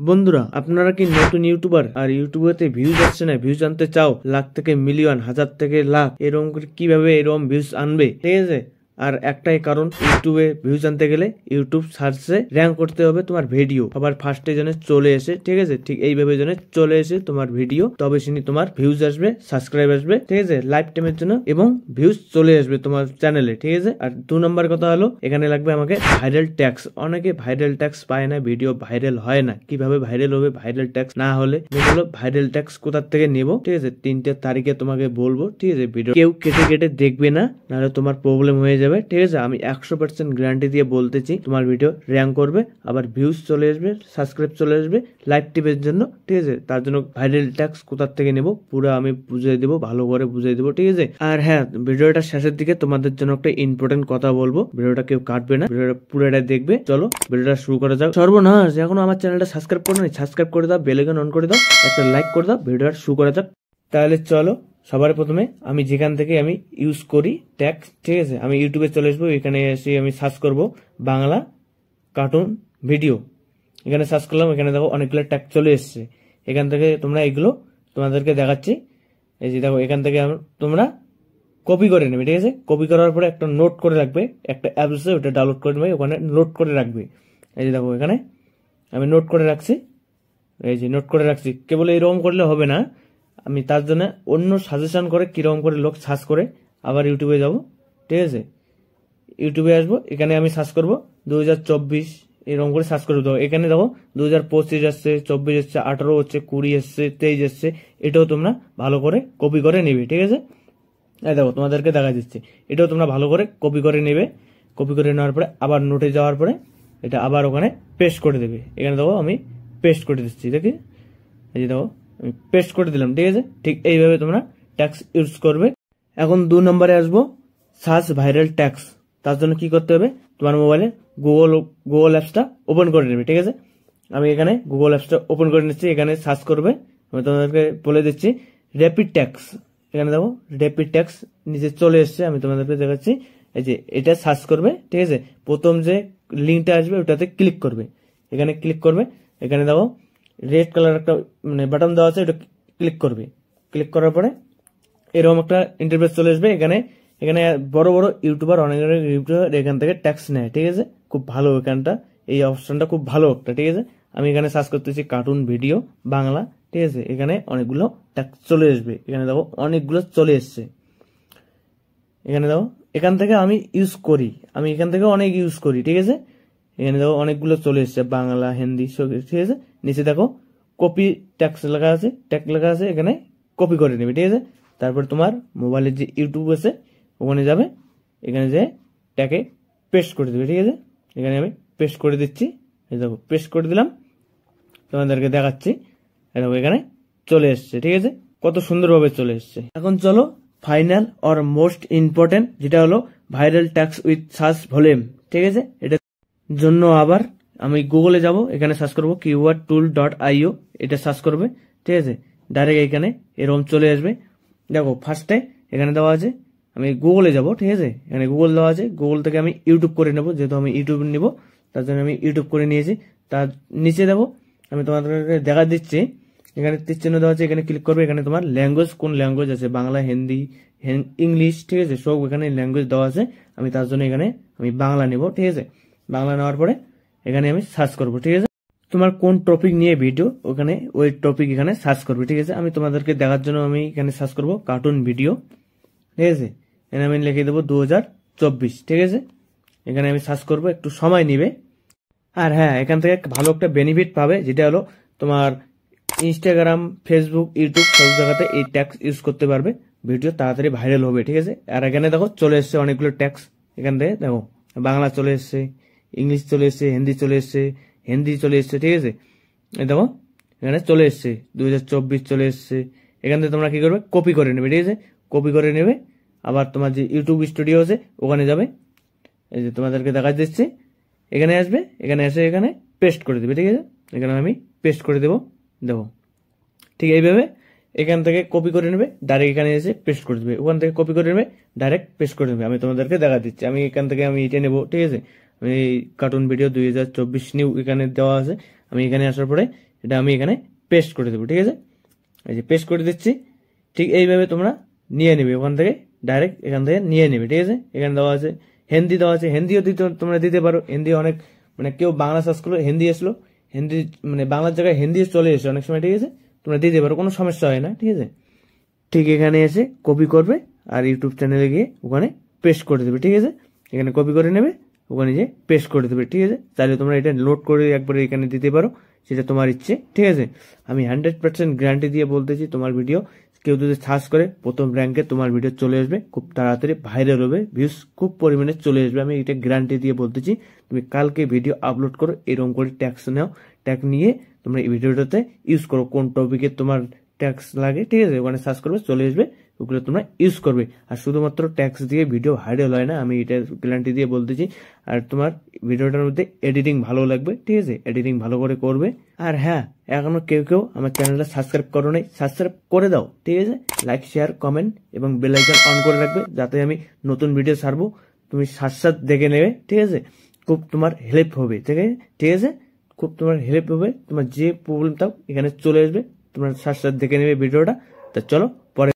বন্ধুরা, আপনারা কি নতুন ইউটিউবার আর ইউটিউবেতে ভিউজ আসছে না, ভিউজ আনতে চাও, লাখ থেকে মিলিয়ন, হাজার থেকে লাখ, এরকম করে কিভাবে এরকম ভিউজ আনবে? ঠিক আছে, আর একটাই কারণ, ইউটিউবে ভিউজ আনতে গেলে ইউটিউব সার্চে র্যাঙ্ক করতে হবে তোমার ভিডিও আবার ফার্স্টে জন্য চলে এসে, ঠিক আছে, ঠিক এইভাবে জন্য চলে এসে তোমার ভিডিও, তবে শুনি তোমার ভিউজ আসবে, সাবস্ক্রাইব আসবে, ঠিক আছে, লাইফ টাইমের জন্য, এবং ভিউজ চলে আসবে তোমার চ্যানেলে। ঠিক আছে, আর 2 নম্বর কথা হলো, এখানে লাগবে আমাকে ভাইরাল ট্যাক্স। অনেকে ভাইরাল ট্যাক্স পায় না, ভিডিও ভাইরাল হয় না। কিভাবে ভাইরাল হবে? ভাইরাল ট্যাক্স না হলে হলো ভাইরাল ট্যাক্স কোথা থেকে নেব, ঠিক আছে, 3টে তারিখে তোমাকে বলবো। ঠিক আছে, ভিডিও কেউ কেটে কেটে দেখবে না, নাহলে তোমার প্রবলেম হয়ে যাবে। ঠিক আছে, আমি 100% গ্যারান্টি দিয়ে বলতেছি, তোমার ভিডিও র্যাঙ্ক করবে, আবার ভিউজ চলে আসবে, সাবস্ক্রাইব চলে আসবে লাইভ টিভির জন্য। ঠিক আছে, তার জন্য ভাইরাল ট্যাক্স কোথা থেকে নেব পুরো আমি বুঝিয়ে দেবো, ভালো করে বুঝিয়ে দেবো। ঠিক আছে, আর হ্যাঁ, ভিডিওটা শেষের দিকে তোমাদের জন্য একটা ইম্পর্টেন্ট কথা বলবো, ভিডিওটা কেউ কাটবে না, ভিডিওটা পুরোটা দেখবে। চলো ভিডিওটা শুরু করা যাক। সর্বনাশ, এখনো আমার চ্যানেলটা সাবস্ক্রাইব করে নাই, সাবস্ক্রাইব করে দাও, বেল আইকন অন করে দাও, একটা লাইক করে দাও, ভিডিওটা শুরু করা যাক। তাহলে চলো, সবার প্রথমে আমি যেখান থেকে আমি ইউজ করি ট্যাক্স, ঠিক আছে, আমি ইউটিউবে চলে আসবো, এখানে এসে আমি সার্চ করব বাংলা কার্টুন ভিডিও। এখানে সার্চ করলাম, এখানে দেখো অনেকগুলো ট্যাগ চলে এসছে। এখান থেকে তোমরা এগুলো তোমাদেরকে দেখাচ্ছি, এই যে দেখো, এখান থেকে তোমরা কপি করে নেবে। ঠিক আছে, কপি করার পরে একটা নোট করে রাখবে, একটা অ্যাপস আছে, ওটা ডাউনলোড করে নেবে, ওখানে নোট করে রাখবে। এই যে দেখো, এখানে আমি নোট করে রাখছি, এই যে নোট করে রাখছি। কেবল এইরকম করলে হবে না, আমি তার জন্য অন্য সাজেশন করে কিরকম করে লোক সার্চ করে আবার ইউটিউবে যাব। ঠিক আছে, ইউটিউবে আসবো, এখানে আমি সার্চ করব 2024, এরকম করে সার্চ করে দেবো। এখানে দেখো 2025 আসছে, 24 আসছে, 18 হচ্ছে, 20 আসছে, 23 আসছে। এটাও তোমরা ভালো করে কপি করে নেবে। ঠিক আছে, এই দেখো তোমাদেরকে দেখা দিচ্ছে, এটাও তোমরা ভালো করে কপি করে নেবে। কপি করে নেওয়ার পরে আবার নোটে যাওয়ার পরে এটা আবার ওখানে পেস্ট করে দেবে। এখানে দেখো আমি পেস্ট করে দিচ্ছি, দেখি, এই যে দেখো আমি পেস্ট করে দিলাম। ঠিক আছে, ঠিক এইভাবে তোমরা ট্যাক্স ইউজ করবে। এখন 2 নম্বরে আসবো, সার্চ ভাইরাল ট্যাক্স। তার জন্য কি করতে হবে, তোমার মোবাইলে গুগল অ্যাপসটা ওপেন করে নেবে। ঠিক আছে, আমি এখানে গুগল অ্যাপসটা ওপেন করে নিচ্ছি, এখানে সার্চ করবে, আমি তোমাদেরকে বলে দিচ্ছি র্যাপিড ট্যাক্স। এখানে দেখো র্যাপিড ট্যাক্স নিচে চলে এসছে, আমি তোমাদেরকে দেখাচ্ছি, এই যে এটা সার্চ করবে। ঠিক আছে, প্রথম যে লিঙ্কটা আসবে ওটাতে ক্লিক করবে, এখানে ক্লিক করবে। এখানে দেখো রেড কালার একটা মানে বাটন দেওয়া আছে, ওটা ক্লিক করবে। ক্লিক করার পরে এরকম একটা ইন্টারফেস চলে আসবে। এখানে বড় বড় ইউটিউবার, অনেক ইউটিউবার এখান থেকে ট্যাক্স নেয়। ঠিক আছে, খুব ভালো এখানটা, এই অপশনটা খুব ভালো একটা। ঠিক আছে, আমি এখানে সার্চ করতেছি কার্টুন ভিডিও বাংলা। ঠিক আছে, এখানে অনেকগুলো ট্যাক্স চলে আসবে। এখানে দেখো অনেকগুলো চলে এসছে। এখানে দেখো, এখান থেকে আমি ইউজ করি, আমি এখান থেকে অনেক ইউজ করি। ঠিক আছে, এখানে দেখো অনেকগুলো চলে এসছে, বাংলা, হিন্দি সব। ঠিক আছে, নিচে দেখো কপি ট্যাক্স লেখা আছে, ট্যাগ লেখা আছে, এখানে কপি করে নেবে। ঠিক আছে, তারপর তোমার মোবাইলের যে ইউটিউব আছে ওখানে যাবে, এখানে যে ট্যাগে পেস্ট করে দেবে। ঠিক আছে, এখানে আমি পেস্ট করে দিচ্ছি, এই দেখো পেস্ট করে দিলাম, তোমাদেরকে দেখাচ্ছি, দেখো এখানে চলে এসছে। ঠিক আছে, কত সুন্দরভাবে চলে এসছে। এখন চলো ফাইনাল অর মোস্ট ইম্পর্টেন্ট, যেটা হলো viral tax with search volume. ঠিক আছে, এটার জন্য আবার আমি গুগলে যাব, এখানে সার্চ করবো keywordtool.io, এটা সার্চ করবে। ঠিক আছে, ডাইরেক্ট এখানে এরকম চলে আসবে। দেখো ফার্স্টে এখানে দেওয়া আছে, আমি গুগলে যাব। ঠিক আছে, এখানে গুগল দেওয়া আছে, গুগল থেকে আমি ইউটিউব করে নেব, যেহেতু আমি ইউটিউব নিব তার জন্য আমি ইউটিউব করে নিয়েছি। তার নিচে দেখো আমি তোমাদেরকে দেখা দিচ্ছি, এখানে তীর চিহ্ন দেওয়া আছে, এখানে ক্লিক করবে। এখানে তোমার ল্যাঙ্গুয়েজ, কোন ল্যাঙ্গুয়েজ আছে, বাংলা, হিন্দি, ইংলিশ, ঠিক আছে, সব এখানে ল্যাঙ্গুয়েজ দেওয়া আছে। আমি তার জন্য এখানে আমি বাংলা নেব। ঠিক আছে, বাংলা নেওয়ার পরে এখানে আমি সার্চ করব। ঠিক আছে, তোমার কোন টপিক নিয়ে ভিডিও, ওখানে ওই টপিক এখানে সার্চ করবে। ঠিক আছে, আমি তোমাদেরকে দেখার জন্য আমি এখানে সার্চ করব কার্টুন ভিডিও। ঠিক আছে, এখানে আমি লিখে দেবো 2024। ঠিক আছে, এখানে আমি সার্চ করব, একটু সময় নিবে। আর হ্যাঁ, এখান থেকে ভালো একটা বেনিফিট পাবে, যেটা হলো তোমার ইনস্টাগ্রাম, ফেসবুক, ইউটিউব সব জায়গাতে এই ট্যাক্স ইউজ করতে পারবে, ভিডিও তাড়াতাড়ি ভাইরাল হবে। ঠিক আছে, আর এখানে দেখো চলে এসছে অনেকগুলো ট্যাক্স। এখান থেকে দেখো বাংলা চলে এসছে, ইংলিশ চলে এসছে, হিন্দি চলে এসছে, চলে এসছে। ঠিক আছে, এই দেখো এখানে চলে এসছে 2024 চলে এসছে। এখান থেকে তোমরা কি করবে, কপি করে নেবে। ঠিক আছে, কপি করে নেবে, আবার তোমার যে ইউটিউব স্টুডিও আছে ওখানে যাবে, এই যে তোমাদেরকে দেখা দিচ্ছে, এখানে আসবে, এখানে এসে এখানে পেস্ট করে দেবে। ঠিক আছে, এখানে আমি পেস্ট করে দেবো। দেখো ঠিক এইভাবে এখান থেকে কপি করে নেবে, ডাইরেক্ট এখানে এসে পেস্ট করে দেবে, ওখান থেকে কপি করে নেবে, ডাইরেক্ট পেস্ট করে নেবে। আমি তোমাদেরকে দেখা দিচ্ছি, আমি এখান থেকে আমি এটা নেবো। ঠিক আছে, আমি কার্টুন ভিডিও 2024 নিউ এখানে দেওয়া আছে, আমি এখানে আসার পরে এটা আমি এখানে পেস্ট করে দেবো। ঠিক আছে, এই যে পেস্ট করে দিচ্ছি। ঠিক এইভাবে তোমরা নিয়ে নেবে, ওখান থেকে ডাইরেক্ট এখান থেকে নিয়ে নেবে। ঠিক আছে, এখানে দেওয়া আছে হিন্দি, দেওয়া আছে হিন্দিও তোমরা দিতে পারো। হিন্দি অনেক মানে কেউ বাংলা সার্চ করলো হিন্দি আসলো, হিন্দি মানে বাংলার জায়গায় হিন্দি চলে এসে অনেক সময়। ঠিক আছে, তোমরা দিতে পারো, কোনো সমস্যা হয় না। ঠিক আছে, ঠিক এখানে এসে কপি করবে আর ইউটিউব চ্যানেলে গিয়ে ওখানে পেস্ট করে দেবে। ঠিক আছে, এখানে কপি করে নেবে, ওখানে যে পেস্ট করে দেবে। ঠিক আছে, তাহলে তোমরা এটা লোড করে একবারে এখানে দিতে পারো, সেটা তোমার ইচ্ছে। ঠিক আছে, আমি 100% গ্যারান্টি দিয়ে বলতেছি, তোমার ভিডিও কেউ যদি সার্চ করে প্রথম র্যাঙ্কে তোমার ভিডিও চলে আসবে, খুব তাড়াতাড়ি ভাইরাল হবে, ভিউজ খুব পরিমাণে চলে আসবে। আমি এটা গ্যারান্টি দিয়ে বলতেছি। তুমি কালকে ভিডিও আপলোড করো, এরকম করে ট্যাক্স নাও, ট্যাগ নিয়ে তোমরা এই ভিডিওটাতে ইউজ করো, কোন টপিকে তোমার ট্যাক্স লাগে। ঠিক আছে, ওখানে সার্চ করবে, চলে আসবে, ওগুলো তোমরা ইউজ করবে। আর শুধুমাত্র ট্যাক্স দিয়ে ভিডিও ভাইরাল হয় না, আমি এটা গ্যারান্টি দিয়ে বলতেছি। আর তোমার ভিডিওটার মধ্যে এডিটিং ভালো লাগবে। ঠিক আছে, এডিটিং ভালো করে করবে। আর হ্যাঁ, এখনো কেউ আমার চ্যানেলটা সাবস্ক্রাইব করো নাই, সাবস্ক্রাইব করে দাও। ঠিক আছে, লাইক শেয়ার কমেন্ট এবং বেল আইকন অন করে রাখবে, যাতে আমি নতুন ভিডিও ছাড়বো তুমি সাথে দেখে নেবে। ঠিক আছে, খুব তোমার হেল্প হবে। ঠিক আছে, ঠিক আছে, খুব তোমার হেল্প হবে। তোমার যে প্রবলেম থাক এখানে চলে আসবে, তোমার সাথে দেখে নেবে ভিডিওটা। তা চলো পরে